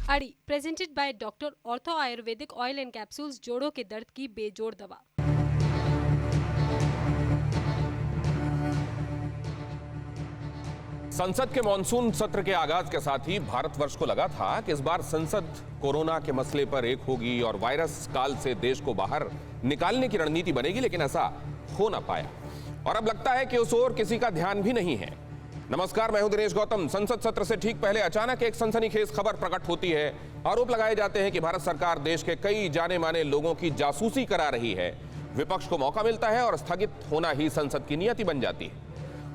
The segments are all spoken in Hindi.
अड़ी presented by doctor ortho Ayurvedic oil and capsules, जोड़ों के दर्द की बेजोड़ दवा। संसद के मॉनसून सत्र के आगाज के साथ ही भारतवर्ष को लगा था कि इस बार संसद कोरोना के मसले पर एक होगी और वायरस काल से देश को बाहर निकालने की रणनीति बनेगी, लेकिन ऐसा हो ना पाया और अब लगता है कि उस ओर किसी का ध्यान भी नहीं है। नमस्कार, मैं हूं दिनेश गौतम। संसद सत्र से ठीक पहले अचानक एक सनसनीखेज खबर प्रकट होती है। आरोप लगाए जाते हैं कि भारत सरकार देश के कई जाने माने लोगों की जासूसी करा रही है। विपक्ष को मौका मिलता है और स्थगित होना ही संसद की नियति बन जाती है।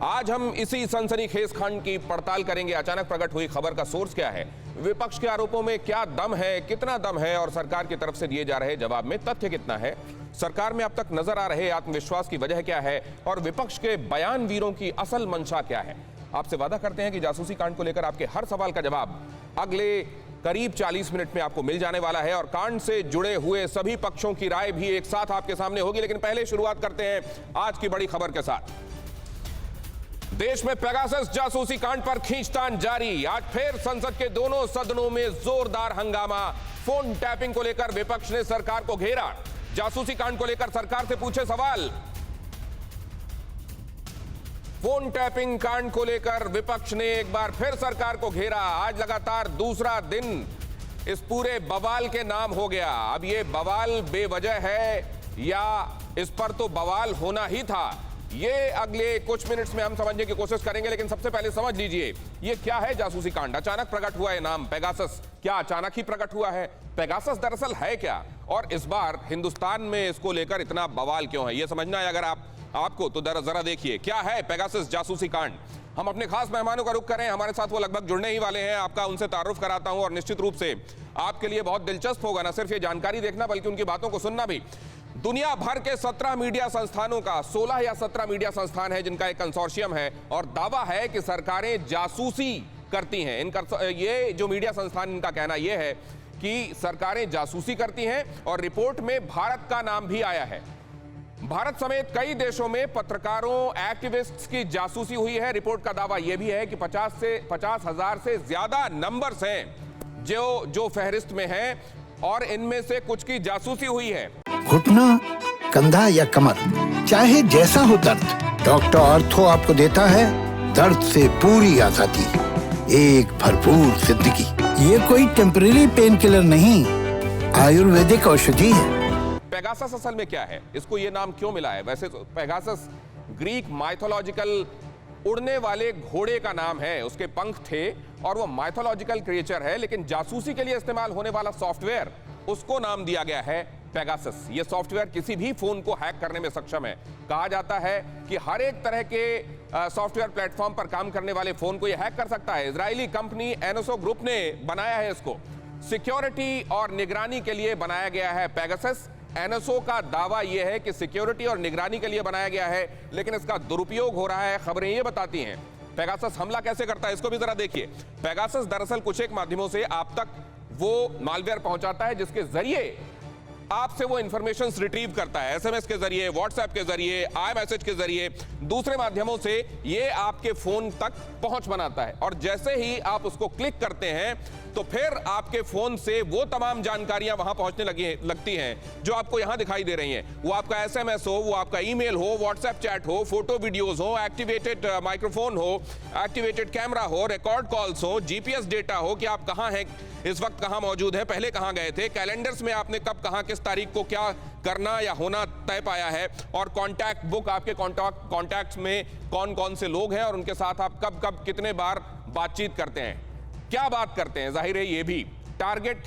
आज हम इसी सनसनीखेज खंड की पड़ताल करेंगे। अचानक प्रकट हुई खबर का सोर्स क्या है, विपक्ष के आरोपों में क्या दम है, कितना दम है और सरकार की तरफ से दिए जा रहे जवाब में तथ्य कितना है, सरकार में अब तक नजर आ रहे आत्मविश्वास की वजह क्या है और विपक्ष के बयान वीरों की असल मंशा क्या है। आपसे वादा करते हैं कि जासूसी कांड को लेकर आपके हर सवाल का जवाब अगले करीब 40 मिनट में आपको मिल जाने वाला है और कांड से जुड़े हुए सभी पक्षों की राय भी एक साथ आपके सामने होगी। लेकिन पहले शुरुआत करते हैं आज की बड़ी खबर के साथ। देश में पेगासस जासूसी कांड पर खींचतान जारी। आज फिर संसद के दोनों सदनों में जोरदार हंगामा। फोन टैपिंग को लेकर विपक्ष ने सरकार को घेरा। जासूसी कांड को लेकर सरकार से पूछे सवाल। फोन टैपिंग कांड को लेकर विपक्ष ने एक बार फिर सरकार को घेरा। आज लगातार दूसरा दिन इस पूरे बवाल के नाम हो गया। अब ये बवाल बेवजह है या इस पर तो बवाल होना ही था, ये अगले कुछ मिनट्स में हम समझने की कोशिश करेंगे। लेकिन सबसे पहले समझ लीजिए ये क्या है जासूसी कांड। अचानक प्रकट हुआ है नाम पेगासस। क्या अचानक ही प्रकट हुआ है? पेगासस दरअसल है क्या और इस बार हिंदुस्तान में इसको लेकर इतना बवाल क्यों है, ये समझना है अगर आपको तो जरा देखिए क्या है पेगासस जासूसी कांड। हम अपने खास मेहमानों का रुख करें, हमारे साथ वो लगभग जुड़ने ही वाले हैं। आपका उनसे तारुफ कराता हूं और निश्चित रूप से आपके लिए बहुत दिलचस्प होगा न सिर्फ ये जानकारी देखना बल्कि उनकी बातों को सुनना भी। दुनिया भर के 17 मीडिया संस्थानों का 16 या 17 मीडिया संस्थान है जिनका एक कंसोर्शियम है और दावा है कि सरकारें जासूसी करती हैं। ये जो मीडिया संस्थान, इनका कहना यह है कि सरकारें जासूसी करती हैं और रिपोर्ट में भारत का नाम भी आया है। भारत समेत कई देशों में पत्रकारों, एक्टिविस्ट्स की जासूसी हुई है। रिपोर्ट का दावा यह भी है कि 50,000 से ज्यादा नंबर्स हैं जो फहरिस्त में हैं और इनमें से कुछ की जासूसी हुई है। घुटना, कंधा या कमर, चाहे जैसा हो दर्द, डॉक्टर ऑर्थो आपको देता है दर्द से पूरी आजादी, एक भरपूर जिंदगी। ये कोई टेम्परेरी पेन किलर नहीं, आयुर्वेदिक औषधि है। पेगासस असल में क्या है, इसको ये नाम क्यों मिला है? वैसे तो पेगासस ग्रीक माइथोलॉजिकल उड़ने वाले घोड़े का नाम है। उसके पंख थे और वो माइथोलॉजिकल क्रिएचर है, लेकिन जासूसी के लिए इस्तेमाल होने वाला सॉफ्टवेयर, उसको नाम दिया गया है पेगासस। ये सॉफ्टवेयर किसी भी फोन को हैक करने में सक्षम है। कहा जाता है कि हर एक तरह के सॉफ्टवेयर प्लेटफॉर्म पर काम करने वाले फोन को ये हैक कर सकता है। इजरायली कंपनी एनोसो ग्रुप ने बनाया है इसको। सिक्योरिटी और निगरानी के लिए बनाया गया है पेगासस। एनएसओ का दावा यह है कि सिक्योरिटी और निगरानी के लिए बनाया गया है, लेकिन इसका दुरुपयोग हो रहा है। खबरें ये बताती हैं। पेगासस हमला कैसे करता है इसको भी जरा देखिए। पेगासस दरअसल कुछ एक माध्यमों से आप तक वो मालवेयर पहुंचाता है जिसके जरिए आपसे वो इंफॉर्मेशन रिट्रीव करता है। एसएमएस के जरिए, व्हाट्सएप के जरिए, आई मैसेज के जरिए, दूसरे माध्यमों से ये आपके फोन तक पहुंच बनाता है और जैसे ही आप उसको क्लिक करते हैं तो फिर आपके फोन से वो तमाम जानकारियां वहां पहुंचने लगती हैं जो आपको यहां दिखाई दे रही हैं। वो आपका एसएमएस हो, वो आपका ईमेल हो, व्हाट्सएप चैट हो, फोटो वीडियोस हो, एक्टिवेटेड माइक्रोफोन हो, एक्टिवेटेड कैमरा हो, रिकॉर्ड कॉल्स हो, जीपीएस डेटा हो कि आप कहां हैं इस वक्त, कहां मौजूद हैं, पहले कहां गए थे, कैलेंडर्स में आपने कब कहां किस तारीख को क्या करना या होना तय पाया है और कॉन्टैक्ट बुक, आपके कॉन्टैक्ट्स में कौन कौन से लोग हैं और उनके साथ आप कब कब कितने बार बातचीत करते हैं, क्या बात करते हैं। जाहिर है ये भी टारगेट,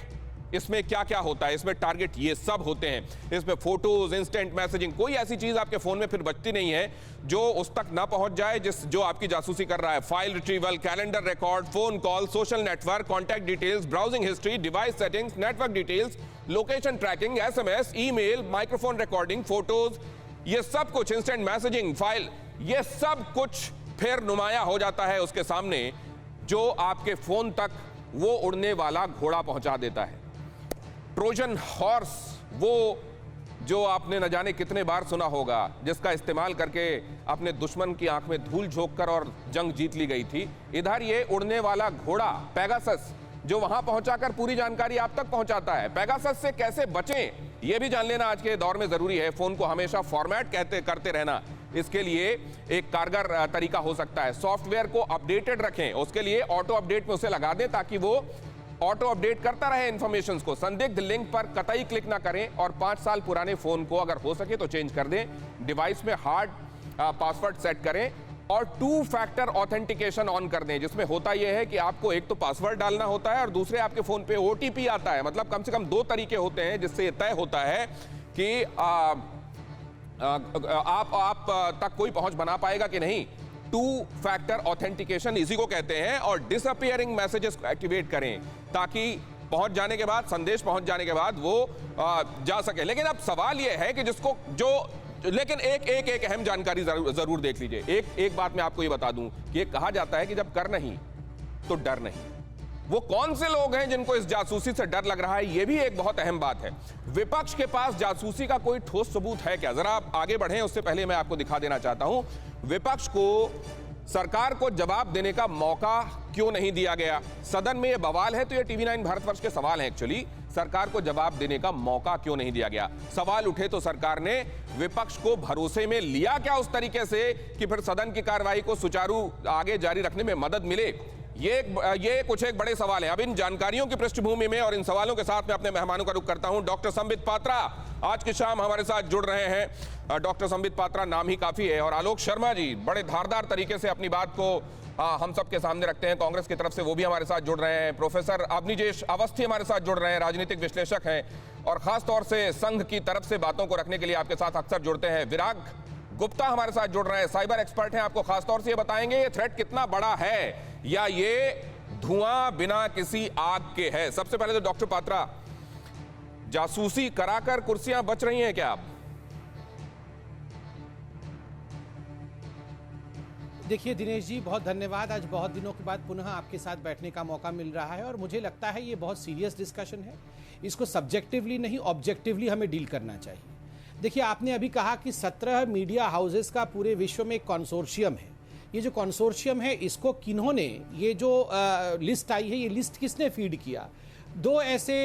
इसमें क्या क्या होता है, इसमें टारगेट ये सब होते हैं। इसमें फोटोज, इंस्टेंट मैसेजिंग, कोई ऐसी चीज आपके फोन में फिर बचती नहीं है जो उस तक ना पहुंच जाए जो आपकी जासूसी कर रहा है। File retrieval, calendar record, phone call, social network, contact details, browsing history, device settings, network details, location tracking, SMS, email, microphone recording, photos, ये सब कुछ, इंस्टेंट मैसेजिंग, फाइल, ये सब कुछ फिर नुमाया हो जाता है उसके सामने जो आपके फोन तक वो उड़ने वाला घोड़ा पहुंचा देता है। ट्रोजन हॉर्स, वो जो आपने न जाने कितने बार सुना होगा, जिसका इस्तेमाल करके अपने दुश्मन की आंख में धूल झोंककर और जंग जीत ली गई थी। इधर ये उड़ने वाला घोड़ा पेगासस जो वहां पहुंचाकर पूरी जानकारी आप तक पहुंचाता है। पेगासस से कैसे बचें, यह भी जान लेना आज के दौर में जरूरी है। फोन को हमेशा फॉर्मेट करते रहना इसके लिए एक कारगर तरीका हो सकता है। सॉफ्टवेयर को अपडेटेड रखें, उसके लिए ऑटो अपडेट में उसे लगा दें ताकि वो ऑटो अपडेट करता रहे इंफॉर्मेशन को। संदिग्ध लिंक पर कतई क्लिक ना करें और 5 साल पुराने फोन को अगर हो सके तो चेंज कर दें। डिवाइस में हार्ड पासवर्ड सेट करें और 2 फैक्टर ऑथेंटिकेशन ऑन कर दें, जिसमें होता यह है कि आपको एक तो पासवर्ड डालना होता है और दूसरे आपके फोन पे OTP आता है। मतलब कम से कम 2 तरीके होते हैं जिससे यह तय होता है कि आप तक कोई पहुंच बना पाएगा कि नहीं। 2 फैक्टर ऑथेंटिकेशन इसी को कहते हैं। और डिसअपीयरिंग मैसेजेस को एक्टिवेट करें ताकि पहुंच जाने के बाद, संदेश पहुंच जाने के बाद वो जा सके। लेकिन अब सवाल यह है कि लेकिन एक अहम जानकारी जरूर देख लीजिए। एक बात मैं आपको ये बता दूं कि ये कहा जाता है कि जब कर नहीं तो डर नहीं। वो कौन से लोग हैं जिनको इस जासूसी से डर लग रहा है, ये भी एक बहुत अहम बात है। विपक्ष के पास जासूसी का कोई ठोस सबूत है क्या? जरा आप आगे बढ़ें, उससे पहले मैं आपको दिखा देना चाहता हूं विपक्ष को सरकार को जवाब देने का मौका क्यों नहीं दिया गया। सदन में यह बवाल है तो यह TV9 भारतवर्ष के सवाल हैं। एक्चुअली सरकार को जवाब देने का मौका क्यों नहीं दिया गया? सवाल उठे तो सरकार ने विपक्ष को भरोसे में लिया क्या उस तरीके से कि फिर सदन की कार्रवाई को सुचारू आगे जारी रखने में मदद मिले? ये कुछ एक बड़े सवाल है। अब इन जानकारियों की पृष्ठभूमि में और इन सवालों के साथ मैं अपने मेहमानों का रुख करता हूं। डॉक्टर संबित पात्रा आज की शाम हमारे साथ जुड़ रहे हैं। डॉक्टर संबित पात्रा नाम ही काफी है। और आलोक शर्मा जी बड़े धारदार तरीके से अपनी बात को हम सबके सामने रखते हैं कांग्रेस की तरफ से, वो भी हमारे साथ जुड़ रहे हैं। प्रोफेसर अवनीजेश अवस्थी हमारे साथ जुड़ रहे हैं, राजनीतिक विश्लेषक हैं और खासतौर से संघ की तरफ से बातों को रखने के लिए आपके साथ अक्सर जुड़ते हैं। विराग गुप्ता हमारे साथ जुड़ रहे हैं, साइबर एक्सपर्ट हैं, आपको खासतौर से ये बताएंगे ये थ्रेट कितना बड़ा है या ये धुआं बिना किसी आग के है। सबसे पहले तो डॉक्टर पात्रा, जासूसी कराकर कुर्सियां बच रही हैं क्या आप? देखिए दिनेश जी, बहुत धन्यवाद। आज बहुत दिनों के बाद पुनः आपके साथ बैठने का मौका मिल रहा है और मुझे लगता है ये बहुत सीरियस डिस्कशन है। इसको सब्जेक्टिवली नहीं ऑब्जेक्टिवली हमें डील करना चाहिए। देखिए, आपने अभी कहा कि 17 मीडिया हाउसेस का पूरे विश्व में एक कंसोर्शियम है। ये जो कंसोर्शियम है, इसको किन्होंने, ये जो लिस्ट आई है, ये लिस्ट किसने फीड किया? 2 ऐसे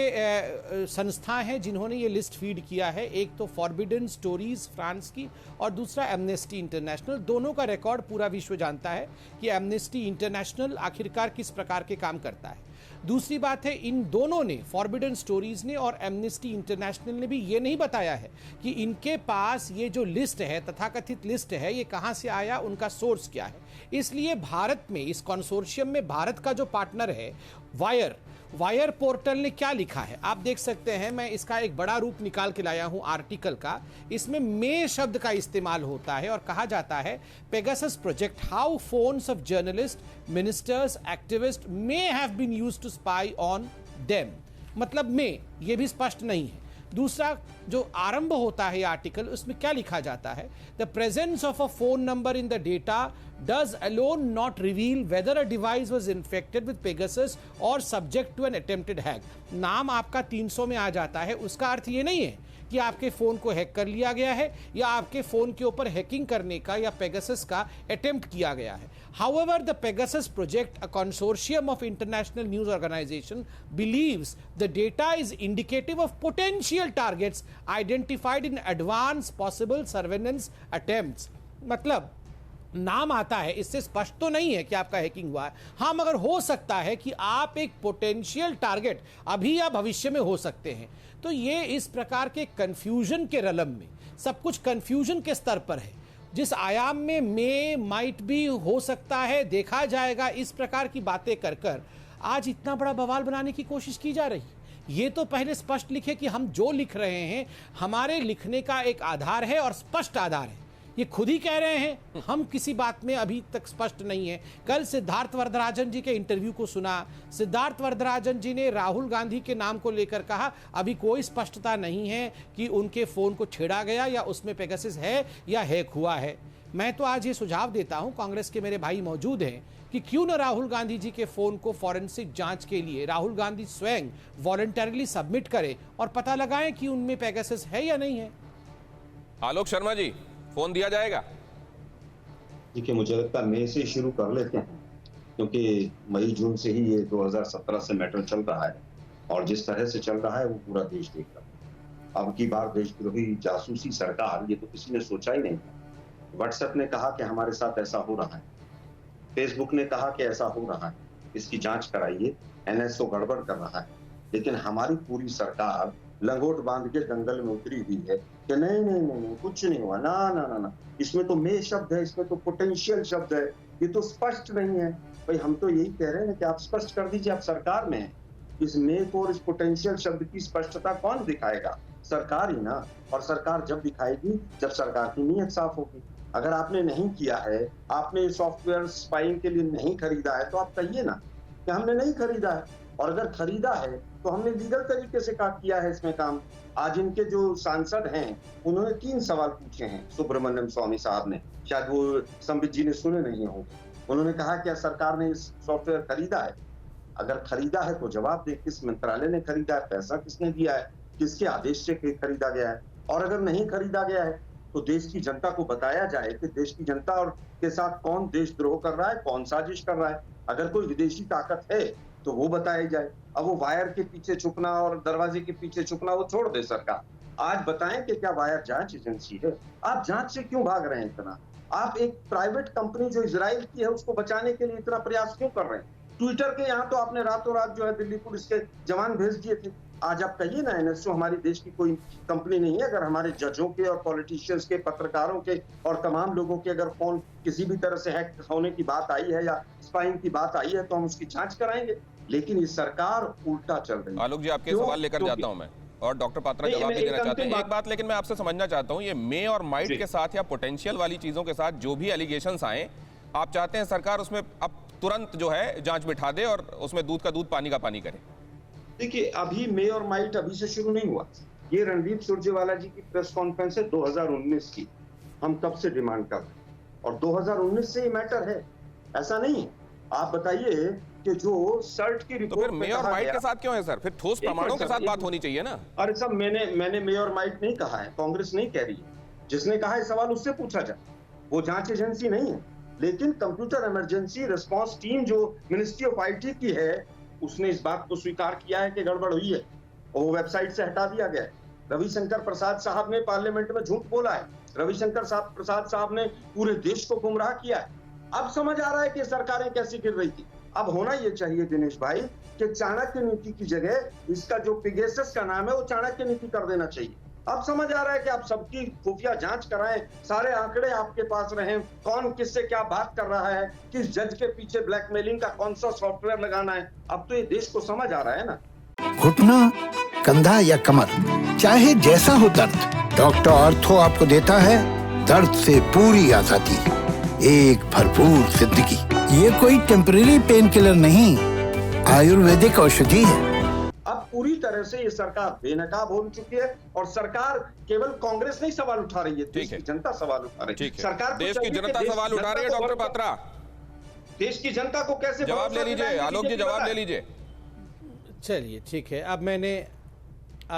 संस्था हैं जिन्होंने ये लिस्ट फीड किया है। एक तो फॉरबिडन स्टोरीज फ्रांस की और दूसरा एमनेस्टी इंटरनेशनल। दोनों का रिकॉर्ड पूरा विश्व जानता है कि एमनेस्टी इंटरनेशनल आखिरकार किस प्रकार के काम करता है। दूसरी बात है, इन दोनों ने, फॉरबिडन स्टोरीज ने और एमनेस्टी इंटरनेशनल ने भी ये नहीं बताया है कि इनके पास ये जो लिस्ट है, तथाकथित लिस्ट है, ये कहां से आया, उनका सोर्स क्या है। इसलिए भारत में, इस कंसोर्शियम में भारत का जो पार्टनर है वायर पोर्टल ने क्या लिखा है आप देख सकते हैं। मैं इसका एक बड़ा रूप निकाल के लाया हूं आर्टिकल का। इसमें मे शब्द का इस्तेमाल होता है और कहा जाता है Pegasus project, how phones of journalist, ministers, activist may have been used to spy on them. मतलब मे, ये भी स्पष्ट नहीं है। दूसरा जो आरंभ होता है आर्टिकल, उसमें क्या लिखा जाता है? The presence of a phone number in the data does alone not reveal whether a device was infected with Pegasus or subject to an attempted hack। नाम आपका 300 में आ जाता है, उसका अर्थ ये नहीं है कि आपके फोन को हैक कर लिया गया है या आपके फोन के ऊपर हैकिंग करने का या पेगासस का अटेम्प्ट किया गया है। However, the Pegasus project, a consortium of international news organization, believes the data is indicative of potential targets identified in advance possible surveillance attempts। मतलब नाम आता है, इससे स्पष्ट तो नहीं है कि आपका हैकिंग हुआ है। हाँ, मगर हो सकता है कि आप एक पोटेंशियल टारगेट अभी या भविष्य में हो सकते हैं। तो ये इस प्रकार के कंफ्यूजन के रलम में, सब कुछ कंफ्यूजन के स्तर पर है। जिस आयाम में मे माइट भी हो सकता है, देखा जाएगा, इस प्रकार की बातें कर कर आज इतना बड़ा बवाल बनाने की कोशिश की जा रही। ये तो पहले स्पष्ट लिखे कि हम जो लिख रहे हैं हमारे लिखने का एक आधार है और स्पष्ट आधार है। ये खुद ही कह रहे हैं, हम किसी बात में अभी तक स्पष्ट नहीं है। कल सिद्धार्थ वरदराजन जी के इंटरव्यू को सुना, सिद्धार्थ वरदराजन जी ने राहुल गांधी के नाम को लेकर कहा अभी कोई स्पष्टता नहीं है कि उनके फोन को छेड़ा गया या उसमें पेगासस है या हैक हुआ है। मैं तो आज ये सुझाव देता हूं, कांग्रेस के मेरे भाई मौजूद हैं, कि क्यों न राहुल गांधी जी के फोन को फॉरेंसिक जांच के लिए राहुल गांधी स्वयं वॉलंटरीली सबमिट करें और पता लगाएं कि उनमें पेगासस है या नहीं है। आलोक शर्मा जी, फोन दिया जाएगा? देखिए, मुझे लगता है मैं से शुरू कर लेते हैं। क्योंकि मई जून से ही ये 2017 से मैटर चल रहा है और जिस तरह से चल रहा है वो पूरा देश देख रहा है। अब की बार देशद्रोही जासूसी सरकार, ये तो किसी ने सोचा ही नहीं था। व्हाट्सएप ने कहा कि हमारे साथ ऐसा हो रहा है, फेसबुक ने कहा कि ऐसा हो रहा है, इसकी जांच कराइए, एनएसओ गड़बड़ कर रहा है। लेकिन हमारी पूरी सरकार लंगोट बांध के दंगल में उतरी हुई है कि नहीं नहीं नहीं, नहीं कुछ नहीं हुआ, ना ना ना ना, इसमें तो मे शब्द है, इसमें तो पोटेंशियल शब्द है, ये तो स्पष्ट नहीं है। भाई हम तो यही कह रहे हैं कि आप स्पष्ट कर दीजिए, आप सरकार में हैं। इस मे को और इस पोटेंशियल शब्द की स्पष्टता कौन दिखाएगा? सरकार ही ना। और सरकार जब दिखाएगी जब सरकार की नीयत साफ होगी। अगर आपने नहीं किया है, आपने सॉफ्टवेयर स्पाइंग के लिए नहीं खरीदा है, तो आप कहिए ना कि हमने नहीं खरीदा है, और अगर खरीदा है तो हमने लीगल तरीके से किया है इसमें काम। आज इनके जो सांसद हैं उन्होंने 3 सवाल पूछे हैं सुब्रमण्यम स्वामी साहब ने, शायद वो संबित जी ने सुने नहीं होंगे। उन्होंने कहा क्या सरकार ने इस सॉफ्टवेयर खरीदा है? अगर खरीदा है तो जवाब दे, किस मंत्रालय ने खरीदा है, पैसा किसने दिया है, किसके आदेश से खरीदा गया है। और अगर नहीं खरीदा गया है तो देश की जनता को बताया जाए कि देश की जनता और के साथ कौन देशद्रोह कर रहा है, कौन साजिश कर रहा है। अगर कोई विदेशी ताकत है तो वो बताई जाए। अब वो वायर के पीछे छुपना और दरवाजे के पीछे छुपना वो छोड़ दे सरकार। आज बताएं कि क्या वायर जांच एजेंसी है? आप जांच से क्यों भाग रहे हैं इतना? आप एक प्राइवेट कंपनी जो इजराइल की है उसको बचाने के लिए इतना प्रयास क्यों कर रहे हैं? ट्विटर के यहाँ तो आपने रातों रात जो है दिल्ली पुलिस के जवान भेज दिए थे। आज आप कहिए ना एनएसओ हमारी देश की कोई कंपनी नहीं है। अगर हमारे जजों के और पॉलिटिशियंस के, पत्रकारों के और तमाम लोगों के अगर फोन किसी भी तरह से हैक होने की बात आई है या स्पाइंग की बात आई है तो हम उसकी जांच कराएंगे। लेकिन ये सरकार उल्टा चल रही है। आलोक जी, आपके सवाल लेकर जाता हूं मैं, और डॉक्टर पात्रा जवाब भी देना चाहते हैं। एक बात लेकिन मैं आपसे समझना चाहता हूं, ये मे और माइट के साथ या पोटेंशियल वाली चीजों के साथ जो भी एलिगेशंस आए, आप चाहते हैं सरकार उसमें अब तुरंत जो है जांच बिठा दे और उसमें दूध का दूध पानी का पानी करे? देखिए, अभी मे और माइट अभी से शुरू नहीं हुआ। ये रणदीप सुरजेवाला जी की प्रेस कॉन्फ्रेंस है 2019 की। हम कब से डिमांड कर रहे हैं और 2019 से ये मैटर है, ऐसा नहीं है। आप बताइए कि जो सर्ट की रिपोर्ट, तो फिर मे और माइट के साथ क्यों है सर? फिर ठोस प्रमाणों के साथ बात होनी चाहिए ना। अरे साहब, मैंने मे और माइट नहीं कहा है, कांग्रेस नहीं कह रही है। जिसने कहा है सवाल उससे पूछा जाए, वो जांच एजेंसी नहीं है। लेकिन कंप्यूटर इमरजेंसी रिस्पांस टीम जो मिनिस्ट्री ऑफ आईटी की है, उसने इस बात को स्वीकार किया है कि गड़बड़ हुई है और वो वेबसाइट से हटा दिया गया है। रविशंकर प्रसाद साहब ने पार्लियामेंट में झूठ बोला है। रविशंकर प्रसाद साहब ने पूरे देश को गुमराह किया है। अब समझ आ रहा है कि सरकारें कैसी गिर रही थी। अब होना ये चाहिए दिनेश भाई कि चाणक्य नीति की जगह इसका जो पिगेसस का नाम है वो चाणक्य नीति कर देना चाहिए। अब समझ आ रहा है कि आप सबकी खुफिया जांच कराएं, सारे आंकड़े आपके पास रहें, कौन किससे क्या बात कर रहा है, किस जज के पीछे ब्लैकमेलिंग का कौन सा सॉफ्टवेयर लगाना है। अब तो ये देश को समझ आ रहा है ना। घुटना, कंधा या कमर, चाहे जैसा हो दर्द, डॉक्टर ऑर्थो आपको देता है दर्द से पूरी आजादी, एक भरपूर जिंदगी। ये कोई टेम्परेरी पेन किलर नहीं, आयुर्वेदिक औषधि है। अब पूरी तरह से ये सरकार बेनकाब हो चुकी है और सरकार केवल कांग्रेस नहीं सवाल उठा रही है, देश की जनता सवाल उठा रही है। सरकार देश की जनता सवाल उठा रही है। डॉक्टर पात्रा, देश की जनता को कैसे जवाब ले लीजिए। आलोक जी, जवाब ले लीजिए। चलिए ठीक है, अब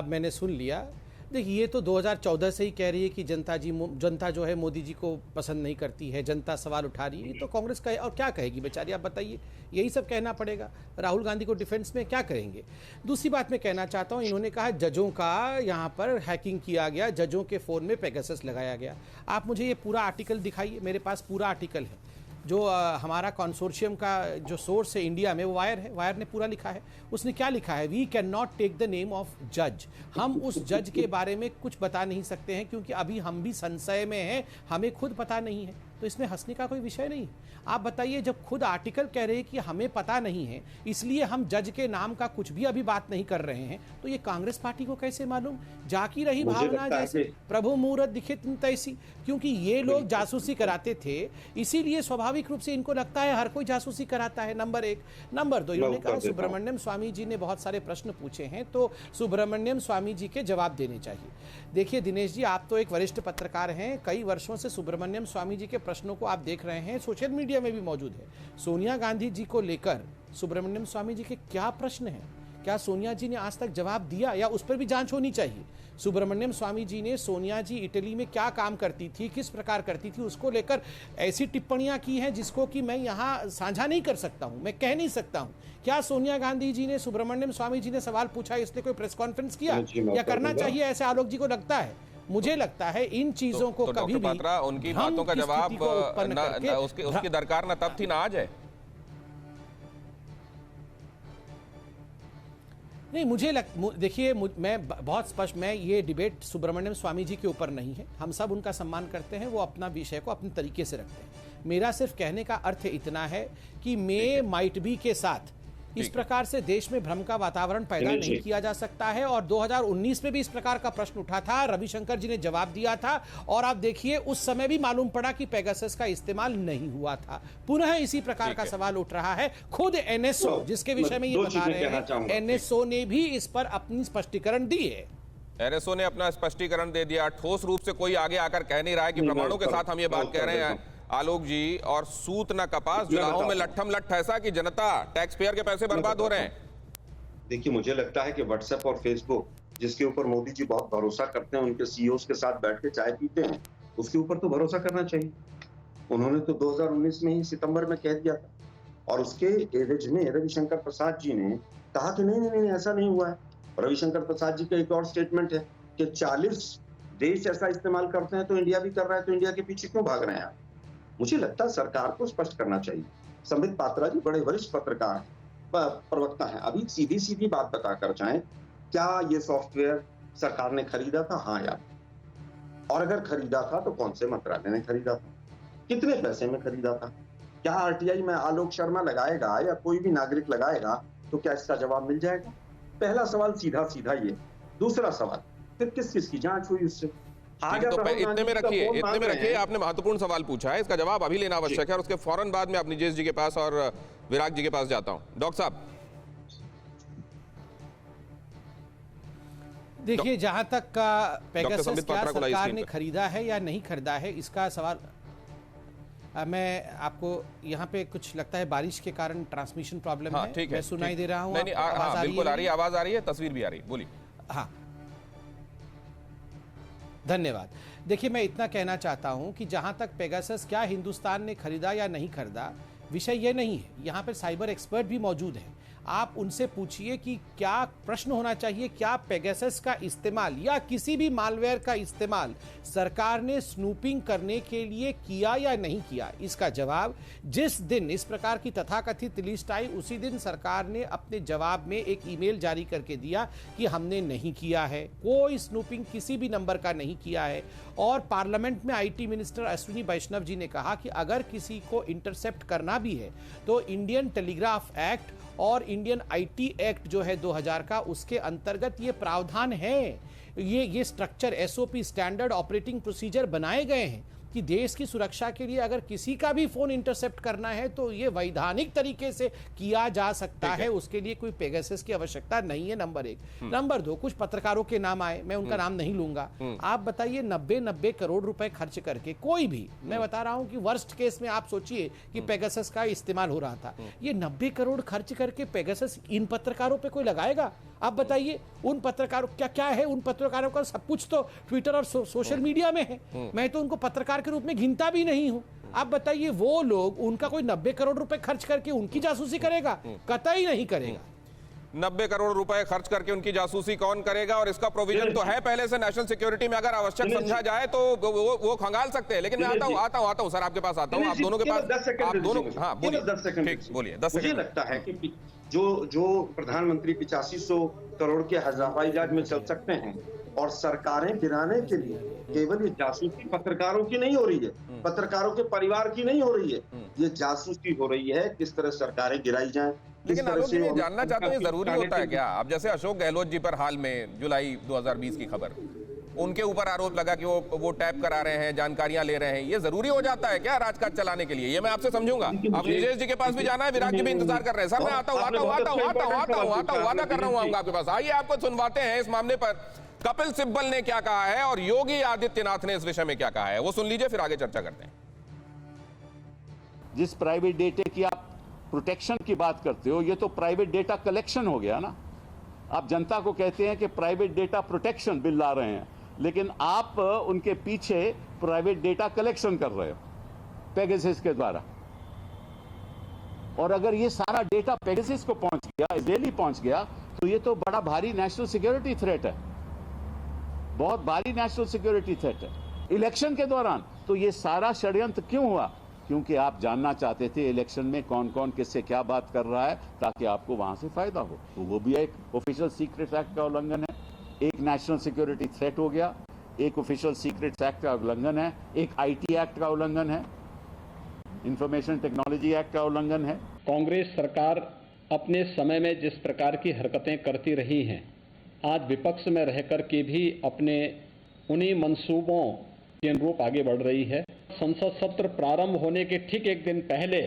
मैंने सुन लिया। देखिए, ये तो 2014 से ही कह रही है कि जनता जो है मोदी जी को पसंद नहीं करती है, जनता सवाल उठा रही है। तो कांग्रेस का और क्या कहेगी बेचारी, आप बताइए। यही सब कहना पड़ेगा। राहुल गांधी को डिफेंस में क्या करेंगे। दूसरी बात मैं कहना चाहता हूँ, इन्होंने कहा जजों का यहाँ पर हैकिंग किया गया, जजों के फ़ोन में पेगासस लगाया गया। आप मुझे ये पूरा आर्टिकल दिखाइए। मेरे पास पूरा आर्टिकल है। जो हमारा कंसोर्शियम का जो सोर्स है इंडिया में वो वायर है। वायर ने पूरा लिखा है। उसने क्या लिखा है, we can not take the name of जज। हम उस जज के बारे में कुछ बता नहीं सकते हैं क्योंकि अभी हम भी संशय में हैं, हमें खुद पता नहीं है। तो इसमें हंसने का कोई विषय नहीं। आप बताइए, जब खुद आर्टिकल कह रहे हैं कि हमें पता नहीं है इसलिए हम जज के नाम का कुछ भी अभी बात नहीं कर रहे हैं, तो ये कांग्रेस पार्टी को कैसे मालूम? जाकी रही भावना जैसे प्रभु मुहूर्त दिखे तैसी। क्योंकि ये लोग जासूसी कराते थे, इसीलिए स्वाभाविक रूप से इनको लगता है हर कोई जासूसी कराता है। नंबर 1। नंबर 2, इन्होंने कहा सुब्रमण्यम स्वामी जी ने बहुत सारे प्रश्न पूछे हैं, तो सुब्रमण्यम स्वामी जी के जवाब देने चाहिए। देखिए दिनेश जी, आप तो एक वरिष्ठ पत्रकार हैं। कई वर्षों से सुब्रमण्यम स्वामी जी के प्रश्नों को आप देख रहे हैं, सोशल मीडिया में भी मौजूद है। सोनिया गांधी जी को लेकर सुब्रमण्यम स्वामी जी के क्या प्रश्न हैं? क्या सोनिया जी ने आज तक जवाब दिया, या उस पर भी जांच होनी चाहिए। सुब्रमण्यम स्वामी जी ने सोनिया जी इटली में क्या काम करती थी, किस प्रकार करती थी, उसको लेकर ऐसी टिप्पणियां की हैं जिसको कि मैं यहाँ साझा नहीं कर सकता हूं, मैं कह नहीं सकता हूं। क्या सोनिया गांधी जी ने सुब्रमण्यम स्वामी जी ने सवाल पूछा इसलिए कोई प्रेस कॉन्फ्रेंस किया, या करना चाहिए, ऐसे आलोक जी को लगता है? मुझे लगता है इन चीजों को कभी भी पात्रा उनकी बातों का जवाब उसकी दरकार न तब थी ना आज है। नहीं, देखिए मैं बहुत स्पष्ट, मैं ये डिबेट सुब्रमण्यम स्वामी जी के ऊपर नहीं है, हम सब उनका सम्मान करते हैं, वो अपना विषय को अपने तरीके से रखते हैं। मेरा सिर्फ कहने का अर्थ इतना है कि मे माइट बी के साथ इस प्रकार से देश में भ्रम का वातावरण पैदा नहीं किया जा सकता है। और 2019 में भी इस प्रकार का प्रश्न उठा था, रविशंकर जी ने जवाब दिया था, और आप देखिए उस समय भी मालूम पड़ा कि पेगासस का इस्तेमाल नहीं हुआ था। पुनः इसी प्रकार का सवाल उठ रहा है। खुद एनएसओ, जिसके विषय में ये बता रहे हैं, एनएसओ ने भी इस पर अपनी स्पष्टीकरण दी है। एनएसओ ने अपना स्पष्टीकरण दे दिया, ठोस रूप से कोई आगे आकर कह नहीं रहा है कि प्रमाणों के साथ हम ये बात कह रहे हैं आलोक जी, और सूत न कपास, जुलाहों में लट्ठम लट्ठ ऐसा कि जनता टैक्स पेयर के पैसे बर्बाद हो रहे हैं। देखिए, मुझे लगता है कि व्हाट्सएप और फेसबुक, जिसके ऊपर मोदी जी बहुत भरोसा करते हैं, उनके सीईओज के साथ बैठ के चाय पीते हैं, उसके ऊपर तो भरोसा करना चाहिए। उन्होंने तो 2019 में ही सितंबर में कह दिया था, और उसके एवज में रविशंकर प्रसाद जी ने कहा कि नहीं नहीं नहीं, ऐसा नहीं हुआ है। रविशंकर प्रसाद जी का एक और स्टेटमेंट है कि 40 देश ऐसा इस्तेमाल करते हैं तो इंडिया भी कर रहा है, तो इंडिया के पीछे क्यों भाग रहे हैं आप? मुझे लगता है सरकार को स्पष्ट करना चाहिए। संबित पात्रा जी बड़े वरिष्ठ पत्रकार हैं, प्रवक्ता हैं, अभी सीधी सीधी बात बताकर जाएं, क्या ये सॉफ्टवेयर सरकार ने खरीदा था, हाँ या? और अगर खरीदा था तो कौन से मंत्रालय ने खरीदा था, कितने पैसे में खरीदा था? क्या आरटीआई में आलोक शर्मा लगाएगा या कोई भी नागरिक लगाएगा तो क्या इसका जवाब मिल जाएगा? पहला सवाल सीधा सीधा ये। दूसरा सवाल, फिर किस किस की जांच हुई उससे? तो इतने में रखिए, आपने महत्वपूर्ण सवाल पूछा है, इसका जवाब अभी लेना आवश्यक है, और उसके फौरन बाद में निजेश जी के पास और विराग जी के पास जाता हूं। डॉक्टर साहब, देखिए, जहां तक पेगासस क्या सरकार ने खरीदा है या नहीं खरीदा है, इसका सवाल मैं आपको यहाँ पे कुछ लगता है बारिश के कारण ट्रांसमिशन प्रॉब्लम है, ठीक है, मैं सुनाई दे रहा हूँ, बिल्कुल आ रही है, आवाज आ रही है, तस्वीर भी आ रही है, बोलिए। हाँ, धन्यवाद। देखिए, मैं इतना कहना चाहता हूं कि जहां तक पेगासस क्या हिंदुस्तान ने खरीदा या नहीं खरीदा, विषय ये नहीं है। यहां पर साइबर एक्सपर्ट भी मौजूद हैं, आप उनसे पूछिए कि क्या प्रश्न होना चाहिए, क्या पेगासस का इस्तेमाल या किसी भी मालवेयर का इस्तेमाल सरकार ने स्नूपिंग करने के लिए किया या नहीं किया। इसका जवाब जिस दिन इस प्रकार की तथाकथित लिस्ट आई, उसी दिन सरकार ने अपने जवाब में एक ईमेल जारी करके दिया कि हमने नहीं किया है, कोई स्नूपिंग किसी भी नंबर का नहीं किया है। और पार्लियामेंट में आईटी मिनिस्टर अश्विनी वैष्णव जी ने कहा कि अगर किसी को इंटरसेप्ट करना भी है तो इंडियन टेलीग्राफ एक्ट और इंडियन आईटी एक्ट जो है 2000 का, उसके अंतर्गत ये प्रावधान है, ये structure, SOP, standard operating procedure बनाए गए हैं कि देश की सुरक्षा के लिए अगर किसी का भी फोन इंटरसेप्ट करना है तो ये वैधानिक तरीके से किया जा सकता है, उसके लिए कोई पेगासस की आवश्यकता नहीं है। नंबर 1। नंबर 2, कुछ पत्रकारों के नाम आए, मैं उनका नाम नहीं लूंगा। आप बताइए, 90 करोड़ रुपए खर्च करके कोई भी, मैं बता रहा हूं कि वर्स्ट केस में आप सोचिए कि पेगासस का इस्तेमाल हो रहा था, ये 90 करोड़ खर्च करके पेगासस इन पत्रकारों पर कोई लगाएगा? आप बताइए, उन पत्रकारों क्या है, उन पत्रकारों का सब कुछ तो ट्विटर और सोशल मीडिया में है, मैं तो उनको पत्रकार के रूप में गिनता भी नहीं हूं। आप बताइए, वो लोग, उनका कोई 90 करोड़ रुपए खर्च करके उनकी जासूसी करेगा? कतई नहीं करेगा। 90 करोड़ रुपए खर्च करके उनकी जासूसी कौन करेगा? और इसका प्रोविजन तो है पहले से नेशनल सिक्योरिटी में, अगर आवश्यक समझा जाए तो वो खंगाल सकते हैं। लेकिन मैं आता हूं सर, आपके पास आता हूं, आप दोनों के पास, आप दोनों, हाँ बोलिए, 10 सेकंड बोलिए। 10 सेकंड। मुझे लगता है कि जो प्रधानमंत्री 8500 करोड़ के हवाई जहाज में चल सकते हैं, और सरकारें गिराने के लिए केवल ये जासूसी पत्रकारों की नहीं हो रही है, पत्रकारों के परिवार की नहीं हो रही है, ये जासूसी हो रही है किस तरह सरकारें गिराई जाएं। लेकिन आलोक जी, मैं जानना चाहता हूं, ये जरूरी होता है क्या? अब जैसे अशोक गहलोत जी पर हाल में जुलाई 2020 की खबर, उनके ऊपर आरोप लगा कि वो टैप करा रहे हैं, जानकारियां ले रहे हैं, ये जरूरी हो जाता है क्या राजकाज चलाने के लिए? ये मैं आपसे समझूंगा। अब निजेश जी के पास भी जाना है, विराग जी भी इंतजार कर रहे हैं। सर मैं आता हूं, वादा कर रहा हूं आपके पास। आइए आपको सुनवाते हैं इस मामले पर कपिल सिब्बल ने क्या कहा है और योगी आदित्यनाथ ने इस विषय में क्या कहा है, वो सुन लीजिए, फिर आगे चर्चा करते हैं। जिस प्राइवेट डेटा की आप प्रोटेक्शन की बात करते हो, ये तो प्राइवेट डेटा कलेक्शन हो गया ना। आप जनता को कहते हैं कि प्राइवेट डेटा प्रोटेक्शन बिल ला रहे हैं, लेकिन आप उनके पीछे प्राइवेट डेटा कलेक्शन कर रहे हो पेगासस के द्वारा। और अगर ये सारा डेटा पेगासस को पहुंच गया, इजरायली पहुंच गया, तो ये तो बड़ा भारी नेशनल सिक्योरिटी थ्रेट है, बहुत भारी नेशनल सिक्योरिटी थ्रेट है इलेक्शन के दौरान। तो ये सारा षड्यंत्र क्यों हुआ? क्योंकि आप जानना चाहते थे इलेक्शन में कौन कौन किससे क्या बात कर रहा है, ताकि आपको वहां से फायदा हो। तो वो भी एक ऑफिशियल सीक्रेट एक्ट का उल्लंघन है, एक नेशनल सिक्योरिटी थ्रेट हो गया, एक ऑफिशियल सीक्रेट एक्ट का उल्लंघन है, एक आईटी एक्ट का उल्लंघन है, इंफॉर्मेशन टेक्नोलॉजी एक्ट का उल्लंघन है। कांग्रेस सरकार अपने समय में जिस प्रकार की हरकतें करती रही हैं, आज विपक्ष में रहकर के भी अपने उन्हीं मंसूबों के अनुरूप आगे बढ़ रही है। संसद सत्र प्रारंभ होने के ठीक एक दिन पहले